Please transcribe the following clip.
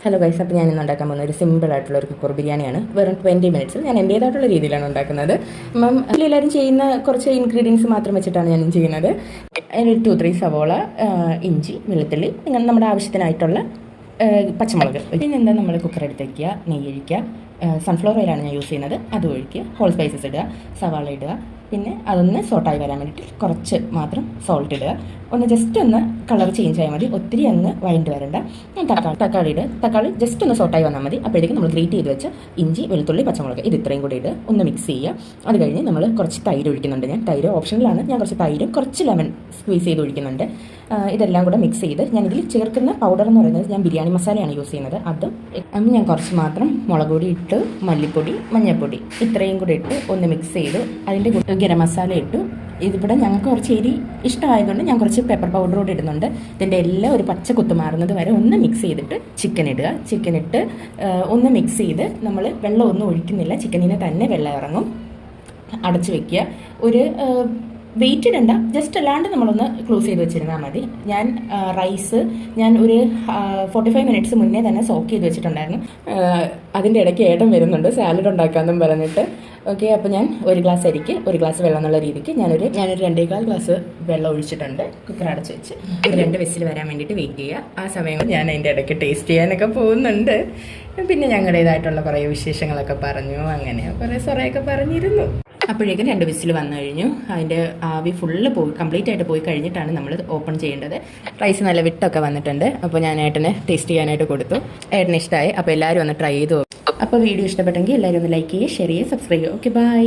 Hello guys, അപ്പോൾ ഞാൻ ഇന്ന് ഉണ്ടാക്കാൻ പോകുന്ന ഒരു സിമ്പിൾ ആയിട്ടുള്ള ഒരു കുക്കർ ബിരിയാണിയാണ്. വെറും 20 മിനിറ്റ്സിൽ ഞാൻ എൻ്റേതായിട്ടുള്ള രീതിയിലാണ് ഉണ്ടാക്കുന്നത്. എല്ലാവരും ചെയ്യുന്ന കുറച്ച് ഇൻഗ്രീഡിയൻസ് മാത്രം വെച്ചിട്ടാണ് ഞാൻ ചെയ്യുന്നത്. 2-3 സവോള, ഇഞ്ചി, വെളുത്തുള്ളി, ഇങ്ങനെ നമ്മുടെ ആവശ്യത്തിനായിട്ടുള്ള പച്ചമുളക്. പിന്നെ എന്താ, നമ്മൾ കുക്കർ എടുത്ത് വയ്ക്കുക, നെയ്യ് ഒഴിക്കുക, സൺഫ്ലവർ ഓയിലാണ് ഞാൻ യൂസ് ചെയ്യുന്നത്, അത് ഒഴിക്കുക, ഹോൾ സ്പൈസസ് ഇടുക, സവാള ഇടുക, പിന്നെ അതൊന്ന് സോട്ടായി വരാൻ വേണ്ടിയിട്ട് കുറച്ച് മാത്രം സോൾട്ട് ഇടുക. ഒന്ന് ജസ്റ്റ് ഒന്ന് കളർ ചേഞ്ച് ആയാൽ മതി, ഒത്തിരി അങ്ങ് വഴണ്ട് വരണ്ട. തക്കാളി ഇടുക, തക്കാളി ജസ്റ്റ് ഒന്ന് സോട്ടായി വന്നാൽ മതി. അപ്പോഴേക്കും നമ്മൾ ഗ്രേറ്റ് ചെയ്ത് വെച്ച് ഇഞ്ചി, വെളുത്തുള്ളി, പച്ചമുളക് ഇത് ഇത്രയും കൂടി ഇട്ട് ഒന്ന് മിക്സ് ചെയ്യുക. അത് കഴിഞ്ഞ് നമ്മൾ കുറച്ച് തൈര് ഒഴിക്കുന്നുണ്ട്. ഞാൻ തൈര് ഓപ്ഷനിലാണ്, ഞാൻ കുറച്ച് തൈരും കുറച്ച് ലെമൺ സ്ക്വീസ് ചെയ്ത് ഒഴിക്കുന്നുണ്ട്. ഇതെല്ലാം കൂടെ മിക്സ് ചെയ്ത് ഞാനിതിൽ ചേർക്കുന്ന പൗഡർ എന്ന് പറയുന്നത് ഞാൻ ബിരിയാണി മസാലയാണ് യൂസ് ചെയ്യുന്നത്. അതും ഞാൻ കുറച്ച് മാത്രം മുളക് പൊടി ഇട്ട്, മല്ലിപ്പൊടി, മഞ്ഞൾപ്പൊടി ഇത്രയും കൂടി ഇട്ട് ഒന്ന് മിക്സ് ചെയ്ത് അതിൻ്റെ ഗരം മസാല ഇട്ടു. ഇതിവിടെ ഞങ്ങൾക്ക് കുറച്ച് എരി ഇഷ്ടമായതുകൊണ്ട് ഞാൻ കുറച്ച് പെപ്പർ പൗഡർ കൂടി ഇടുന്നുണ്ട്. ഇതിൻ്റെ എല്ലാം ഒരു പച്ച കുത്തു മാറുന്നത് വരെ ഒന്ന് മിക്സ് ചെയ്തിട്ട് ചിക്കൻ ഇടുക. ചിക്കൻ ഇട്ട് ഒന്ന് മിക്സ് ചെയ്ത് നമ്മൾ വെള്ളം ഒന്നും ഒഴിക്കുന്നില്ല, ചിക്കനിന് തന്നെ വെള്ളം ഇറങ്ങും. അടച്ച് വയ്ക്കുക. ഒരു വെയിറ്റ് ഇടണ്ട, ജസ്റ്റ് അല്ലാണ്ട് നമ്മളൊന്ന് ക്ലോസ് ചെയ്ത് വെച്ചിരുന്നാൽ മതി. റൈസ് ഞാൻ ഒരു 45 മിനിറ്റ്സ് മുന്നേ തന്നെ സോക്ക് ചെയ്ത് വെച്ചിട്ടുണ്ടായിരുന്നു. അതിൻ്റെ ഇടയ്ക്ക് ഏട്ടൻ വരുന്നുണ്ട് സാലഡ് ഉണ്ടാക്കാമെന്നും പറഞ്ഞിട്ട്. ഓക്കെ, അപ്പോൾ ഞാൻ ഒരു ഗ്ലാസ് അരിക്ക് 1 ഗ്ലാസ് വെള്ളം എന്നുള്ള രീതിക്ക് ഞാനൊരു 2.25 ഗ്ലാസ് വെള്ളം ഒഴിച്ചിട്ടുണ്ട്. കുക്കർ അടച്ച് വെച്ച് ഒരു 2 വിസിൽ വരാൻ വേണ്ടിയിട്ട് വെയിറ്റ് ചെയ്യുക. ആ സമയം ഞാൻ അതിൻ്റെ ഇടയ്ക്ക് ടേസ്റ്റ് ചെയ്യാനൊക്കെ പോകുന്നുണ്ട്. പിന്നെ ഞങ്ങളുടേതായിട്ടുള്ള കുറേ വിശേഷങ്ങളൊക്കെ പറഞ്ഞു, അങ്ങനെ കുറേ സൊറയൊക്കെ പറഞ്ഞിരുന്നു. അപ്പോഴേക്കും 2 വിസിൽ വന്നു കഴിഞ്ഞു. അതിൻ്റെ ആവി ഫുള്ള് കംപ്ലീറ്റ് ആയിട്ട് പോയി കഴിഞ്ഞിട്ടാണ് നമ്മൾ ഓപ്പൺ ചെയ്യേണ്ടത്. റൈസ് നല്ല വിട്ടൊക്കെ വന്നിട്ടുണ്ട്. അപ്പോൾ ഞാൻ ഏട്ടന് ടേസ്റ്റ് ചെയ്യാനായിട്ട് കൊടുത്തു. ഏട്ടന് ഇഷ്ടമായി. അപ്പോൾ എല്ലാവരും ഒന്ന് ട്രൈ ചെയ്തു. അപ്പോൾ വീഡിയോ ഇഷ്ടപ്പെട്ടെങ്കിൽ എല്ലാവരും ഒന്ന് ലൈക്ക് ചെയ്യുക, ഷെയർ ചെയ്യുക, സബ്സ്ക്രൈബ് ചെയ്യുക. Okay, by.